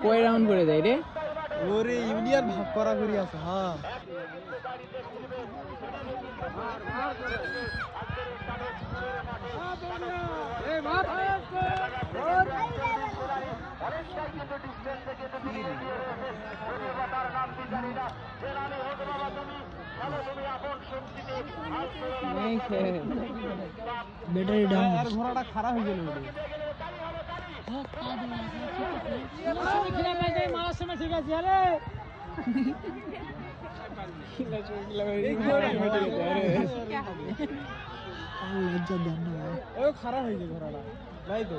কয় রাউন্ড করে দেয় রে? ওরে ইউনিয়ন ভাগ করা করি আছে। হ্যাঁ ব্যাটারি ডাউন। আর ঘোড়াটা খারাপ হয়ে গেল। লজ্জা দেন না ভাই। খারাপ হয়ে গেল ঘোড়াটা, তাই তো।